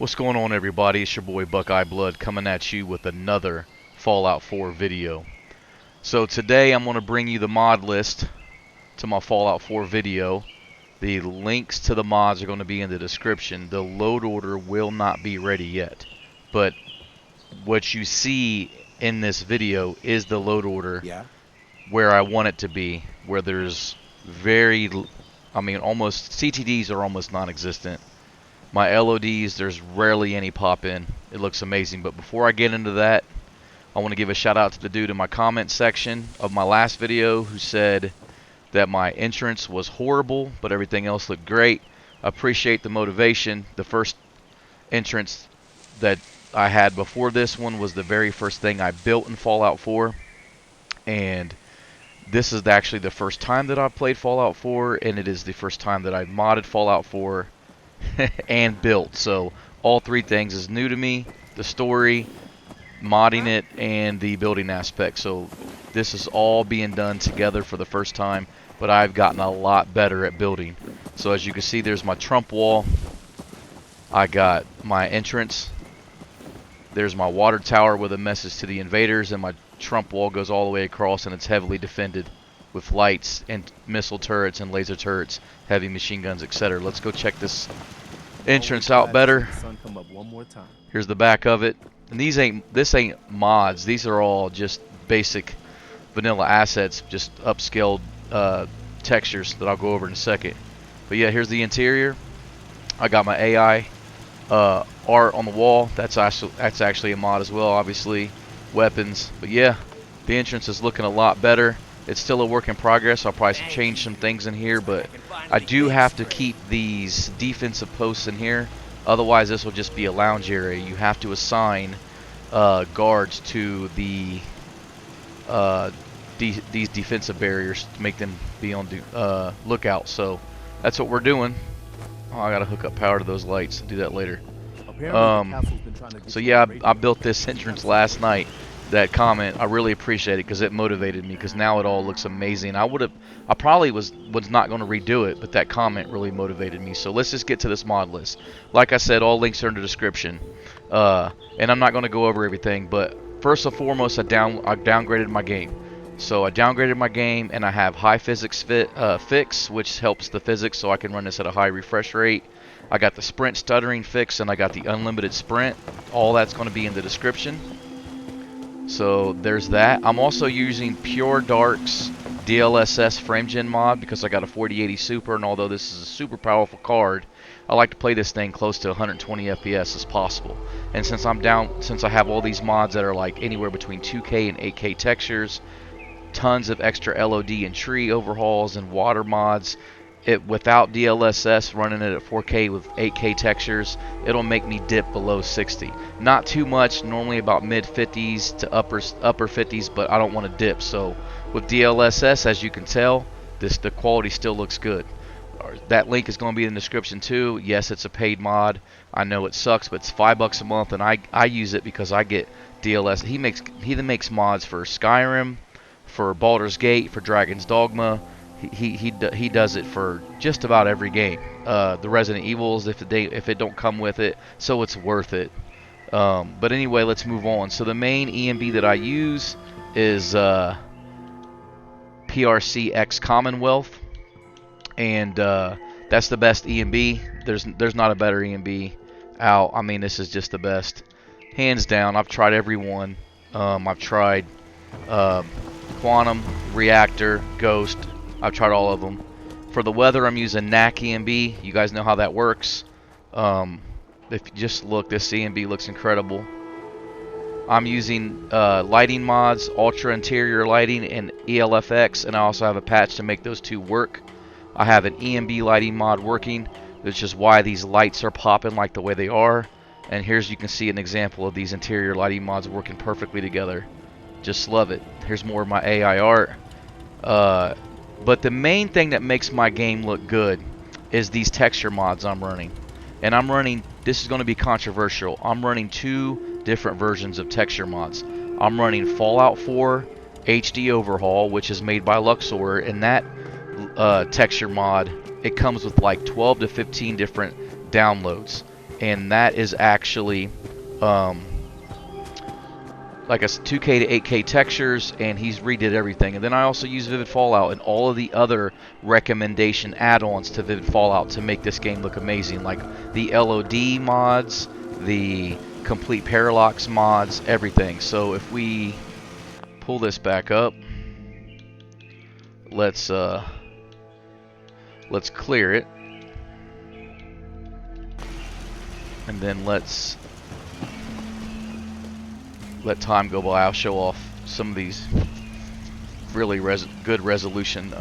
What's going on, everybody? It's your boy Buckeye Blood coming at you with another Fallout 4 video. So today I'm going to bring you the mod list to my Fallout 4 video. The links to the mods are going to be in the description. The load order will not be ready yet, but what you see in this video is the load order where I want it to be, where there's almost CTDs are almost non-existent. My LODs, there's rarely any pop in. It looks amazing. But before I get into that, I want to give a shout out to the dude in my comment section of my last video who said that my entrance was horrible, but everything else looked great. I appreciate the motivation. The first entrance that I had before this one was the very first thing I built in Fallout 4. And this is actually the first time that I've played Fallout 4, and it is the first time that I've modded Fallout 4 and built. So all three things is new to me: the story, modding it, and the building aspect. So this is all being done together for the first time, but I've gotten a lot better at building. So as you can see, there's my trump wall, I got my entrance, there's my water tower with a message to the invaders, and my trump wall goes all the way across, and it's heavily defended with lights and missile turrets and laser turrets, heavy machine guns, etc. Let's go check this entrance out better. Here's the back of it. And this ain't mods. These are all just basic vanilla assets, just upscaled textures that I'll go over in a second. But yeah, here's the interior. I got my AI art on the wall. That's actually a mod as well, obviously. Weapons. But yeah, the entrance is looking a lot better. It's still a work in progress. I'll probably change some things in here, but I do have to keep these defensive posts in here. Otherwise, this will just be a lounge area. You have to assign guards to the these defensive barriers to make them be on lookout. So that's what we're doing. Oh, I gotta hook up power to those lights. I'll do that later. So yeah, I built this entrance last night. That comment, I really appreciate it because it motivated me, because now it all looks amazing. I probably was not going to redo it, but that comment really motivated me. So let's just get to this mod list. Like I said, all links are in the description, and I'm not going to go over everything, but first and foremost, I downgraded my game. So I downgraded my game, and I have high physics fix, which helps the physics, so I can run this at a high refresh rate. I got the sprint stuttering fix, and I got the unlimited sprint. All that's going to be in the description. So there's that. I'm also using Pure Dark's DLSS frame gen mod because I got a 4080 Super, and although this is a super powerful card, I like to play this thing close to 120 FPS as possible. And since I have all these mods that are like anywhere between 2K and 8K textures, tons of extra LOD and tree overhauls and water mods, without DLSS, running it at 4K with 8K textures, it'll make me dip below 60. Not too much, normally about mid 50s to upper 50s, but I don't want to dip. So with DLSS, as you can tell, the quality still looks good. That link is going to be in the description too. Yes, it's a paid mod. I know it sucks, but it's $5 a month, and I use it because I get DLSS. He makes mods for Skyrim, for Baldur's Gate, for Dragon's Dogma. He does it for just about every game. The Resident Evils, if it don't come with it, so it's worth it. But anyway, let's move on. So the main EMB that I use is PRC X Commonwealth, and that's the best EMB. There's not a better EMB out. I mean, this is just the best, hands down. I've tried every one. I've tried Quantum, Reactor, Ghost. I've tried all of them. For the weather, I'm using NAC EMB. You guys know how that works. If you just look, this EMB looks incredible. I'm using lighting mods, Ultra Interior Lighting, and ELFX, and I also have a patch to make those two work. I have an EMB lighting mod working, which is why these lights are popping like the way they are. And here's, you can see an example of these interior lighting mods working perfectly together. Just love it. Here's more of my AI art. But the main thing that makes my game look good is these texture mods I'm running. And I'm running, this is going to be controversial, I'm running two different versions of texture mods. I'm running Fallout 4 HD Overhaul, which is made by Luxor, and that texture mod, it comes with like 12 to 15 different downloads. and that is actually like a 2K to 8K textures, and he's redid everything. And then I also use Vivid Fallout and all of the other recommendation add-ons to Vivid Fallout to make this game look amazing, like the LOD mods, the complete parallax mods, everything. So if we pull this back up, let's clear it, and then let's let time go by. I'll show off some of these really good resolution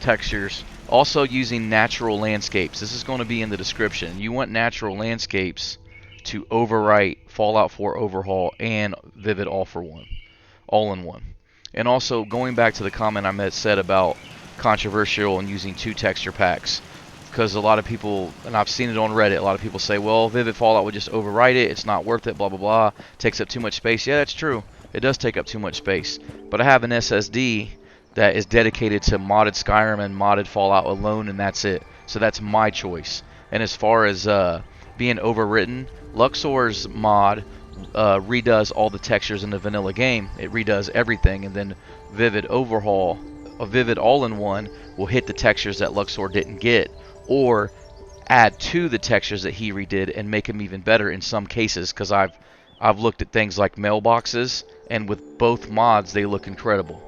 textures. Also using natural landscapes. This is going to be in the description. You want natural landscapes to overwrite Fallout 4 Overhaul and Vivid all in one. And also going back to the comment I said about controversial and using 2 texture packs, because a lot of people, and I've seen it on Reddit, a lot of people say, well, Vivid Fallout would just overwrite it, it's not worth it, blah blah blah, takes up too much space. Yeah, that's true, it does take up too much space, but I have an SSD that is dedicated to modded Skyrim and modded Fallout alone, and that's it. So that's my choice. And as far as being overwritten, Luxor's mod redoes all the textures in the vanilla game. It redoes everything, and then Vivid Overhaul, a Vivid all-in-one, will hit the textures that Luxor didn't get, or add to the textures that he redid and make them even better in some cases, because I've looked at things like mailboxes, and with both mods they look incredible.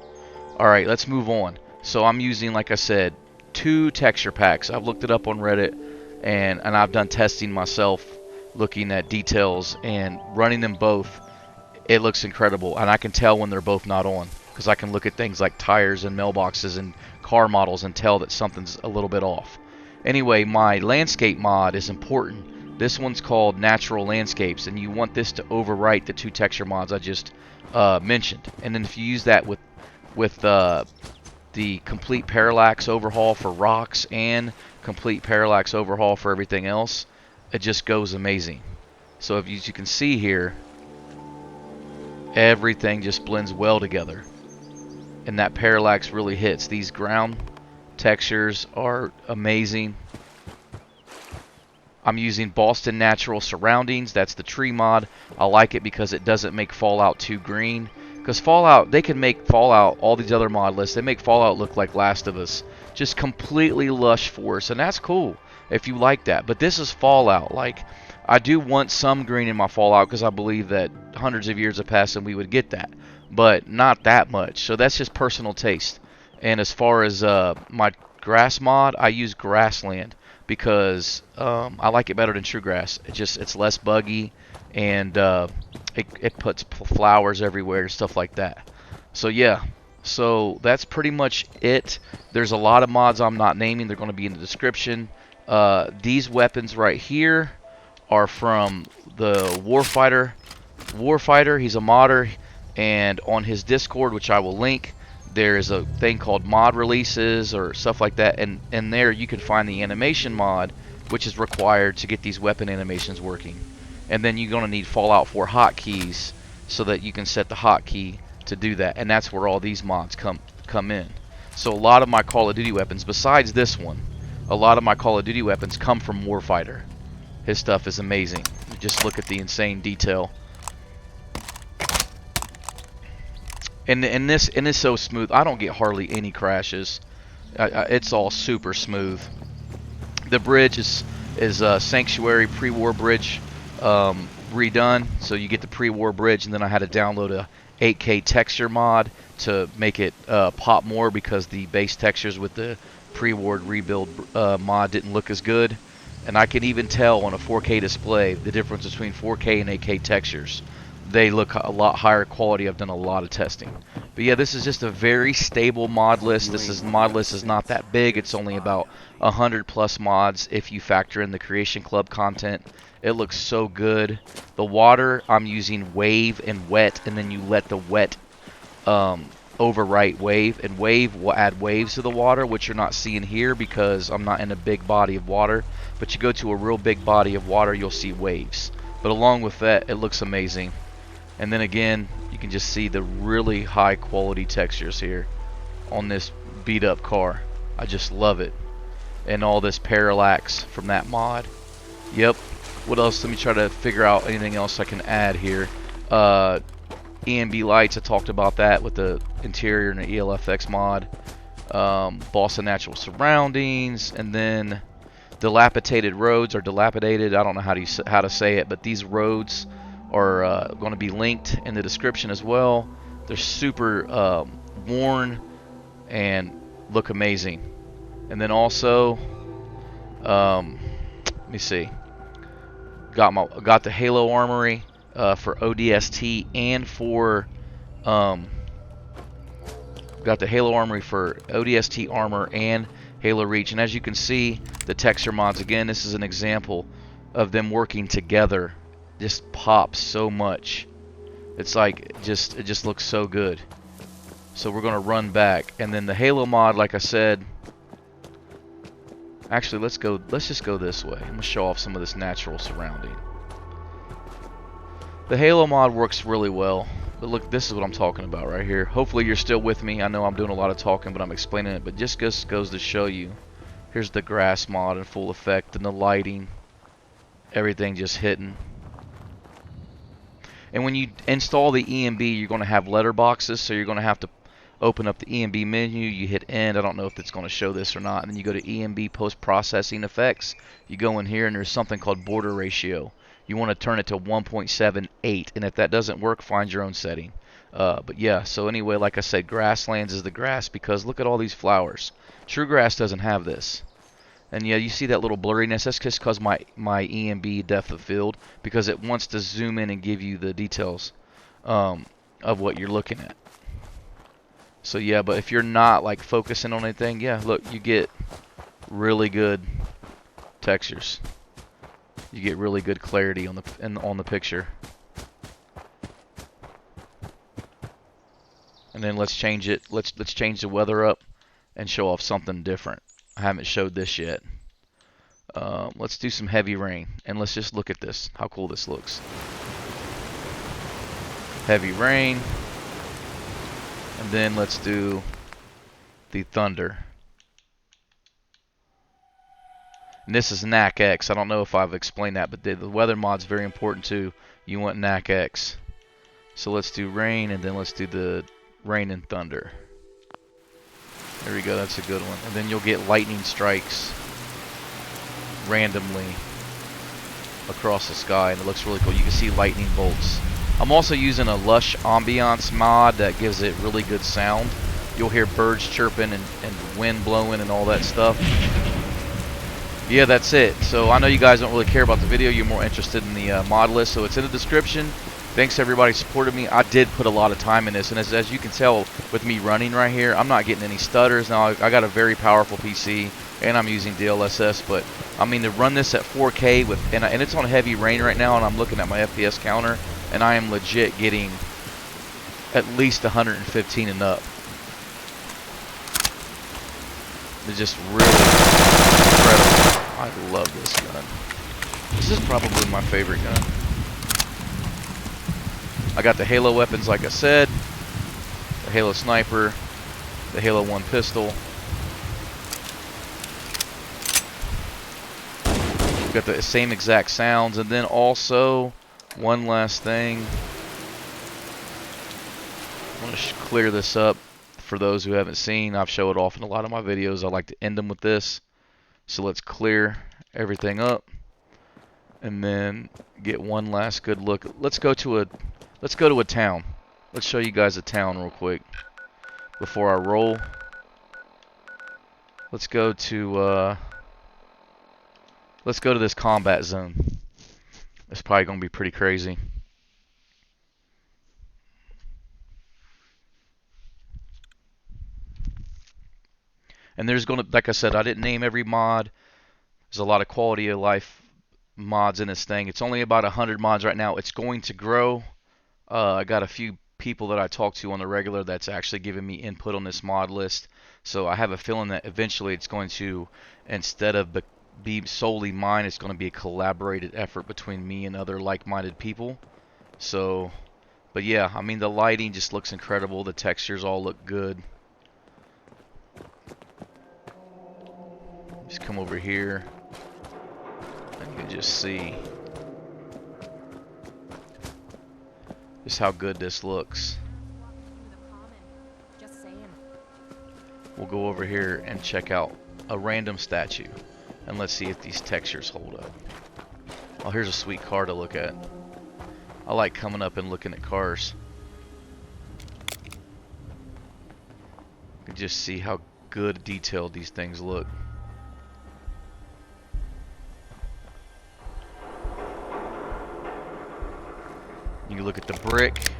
Alright, let's move on. So I'm using, like I said, 2 texture packs. I've looked it up on Reddit, and I've done testing myself, looking at details and running them both. It looks incredible, and I can tell when they're both not on, because I can look at things like tires and mailboxes and car models and tell that something's a little bit off. Anyway, my landscape mod is important. This one's called Natural Landscapes, and you want this to overwrite the 2 texture mods I just mentioned. And then if you use that with the complete parallax overhaul for rocks and complete parallax overhaul for everything else, it just goes amazing. So if you can see here, everything just blends well together, and that parallax really hits. These ground textures are amazing. I'm using Boston Natural Surroundings. That's the tree mod. I like it because it doesn't make Fallout too green. Because Fallout, they can make Fallout, all these other mod lists, they make Fallout look like Last of Us. Just completely lush forest, and that's cool if you like that. But this is Fallout. Like, I do want some green in my Fallout because I believe that hundreds of years have passed and we would get that. But not that much. So that's just personal taste. And as far as my grass mod, I use Grassland because I like it better than True Grass. It's less buggy, and it puts flowers everywhere and stuff like that. So yeah, so that's pretty much it. There's a lot of mods I'm not naming. They're going to be in the description. These weapons right here are from the Warfighter. He's a modder, and on his Discord, which I will link, there is a thing called mod releases or stuff like that, and there you can find the animation mod, which is required to get these weapon animations working. And then you're going to need Fallout 4 hotkeys so that you can set the hotkey to do that, and that's where all these mods come in. So a lot of my Call of Duty weapons, besides this one, a lot of my Call of Duty weapons come from Warfighter. His stuff is amazing. Just look at the insane detail. And this is so smooth. I don't get hardly any crashes. It's all super smooth. The bridge is Sanctuary pre-war bridge redone, so you get the pre-war bridge, and then I had to download a 8K texture mod to make it pop more because the base textures with the pre-war rebuild mod didn't look as good. And I can even tell on a 4K display the difference between 4K and 8K textures. They look a lot higher quality. I've done a lot of testing. But yeah, this is just a very stable mod list. Mod list is not that big. It's only about 100 plus mods if you factor in the Creation Club content. It looks so good. The water, I'm using wave and wet, and then you let the wet overwrite wave, and wave will add waves to the water, which you're not seeing here because I'm not in a big body of water. But you go to a real big body of water, you'll see waves. But along with that, it looks amazing. And then again, you can just see the really high quality textures here on this beat up car. I just love it. And all this parallax from that mod. Yep, What else? Let me try to figure out anything else I can add here. EMB lights, I talked about that with the interior and the ELFX mod. Boston natural surroundings, and then dilapidated roads, or dilapidated, I don't know how to say it, but these roads are going to be linked in the description as well. They're super worn and look amazing. And then also, let me see, got the Halo Armory for ODST and for got the Halo Armory for ODST armor and Halo Reach. And as you can see, the texture mods, again, this is an example of them working together. Just pops so much. It's like it just looks so good. So we're gonna run back, and then the Halo mod, like I said. Actually, let's just go this way. I'm gonna show off some of this natural surrounding. The Halo mod works really well. But look, this is what I'm talking about right here. Hopefully you're still with me. I know I'm doing a lot of talking, but I'm explaining it. But just goes to show you. Here's the grass mod in full effect, and the lighting. Everything just hitting. And when you install the EMB, you're going to have letterboxes, so you're going to have to open up the EMB menu. You hit end. I don't know if it's going to show this or not. And then you go to EMB post-processing effects. You go in here, and there's something called border ratio. You want to turn it to 1.78, and if that doesn't work, find your own setting. But yeah, so anyway, like I said, Grasslands is the grass, because look at all these flowers. True Grass doesn't have this. And yeah, you see that little blurriness. That's just because my EMB depth of field, because it wants to zoom in and give you the details of what you're looking at. So yeah, but if you're not like focusing on anything, yeah, look, you get really good textures. You get really good clarity on the picture. And then let's change it. Let's change the weather up and show off something different. I haven't showed this yet. Let's do some heavy rain, and let's just look at this. How cool this looks. Heavy rain, and then let's do the thunder. And this is NUKA. I don't know if I've explained that, but the weather mod's very important too. You want NUKA. So let's do rain, and then let's do the rain and thunder. There we go, that's a good one. And then you'll get lightning strikes randomly across the sky, and it looks really cool. You can see lightning bolts. I'm also using a LUSH ambiance mod that gives it really good sound. You'll hear birds chirping and wind blowing and all that stuff. Yeah, that's it. So I know you guys don't really care about the video. You're more interested in the mod list, so it's in the description. Thanks to everybody who supported me. I did put a lot of time in this, and as you can tell with me running right here, I'm not getting any stutters. Now, I got a very powerful PC, and I'm using DLSS, but I mean, to run this at 4K, and it's on heavy rain right now, and I'm looking at my FPS counter, and I am legit getting at least 115 and up. It's just really incredible. I love this gun. This is probably my favorite gun. I got the Halo weapons, like I said, the Halo sniper, the Halo 1 pistol. We've got the same exact sounds, and then also one last thing. I want to clear this up for those who haven't seen. I've showed it off in a lot of my videos. I like to end them with this. So let's clear everything up, and then get one last good look. Let's go to a town. Let's show you guys a town real quick before I roll. Let's go to this combat zone. It's probably gonna be pretty crazy. And there's gonna, like I said, I didn't name every mod. There's a lot of quality of life mods in this thing. It's only about 100 mods right now. It's going to grow. I got a few people that I talk to on the regular that's actually giving me input on this mod list. So I have a feeling that eventually it's going to, instead of be solely mine, it's going to be a collaborated effort between me and other like-minded people. So, but yeah, I mean, the lighting just looks incredible. The textures all look good. Just come over here, and you can just see Just how good this looks. We'll go over here and check out a random statue, and let's see if these textures hold up. Oh, here's a sweet car to look at. I like coming up and looking at cars. You can just see how good detailed these things look. You can look at the brick.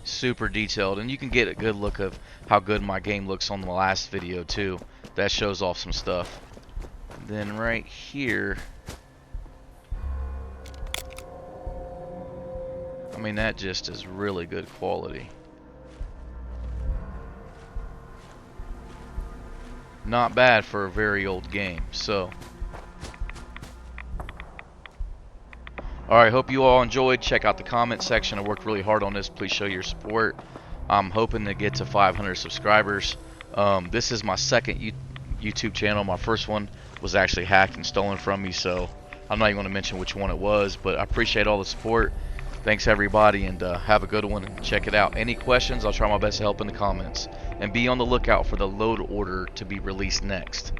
Super detailed, and you can get a good look of how good my game looks on the last video too. That shows off some stuff. Then right here, I mean, that just is really good quality. Not bad for a very old game. So alright, hope you all enjoyed. Check out the comment section. I worked really hard on this. Please show your support. I'm hoping to get to 500 subscribers. This is my second YouTube channel. My first one was actually hacked and stolen from me, so I'm not even going to mention which one it was, but I appreciate all the support. Thanks everybody, and have a good one, and check it out. Any questions, I'll try my best to help in the comments. And be on the lookout for the load order to be released next.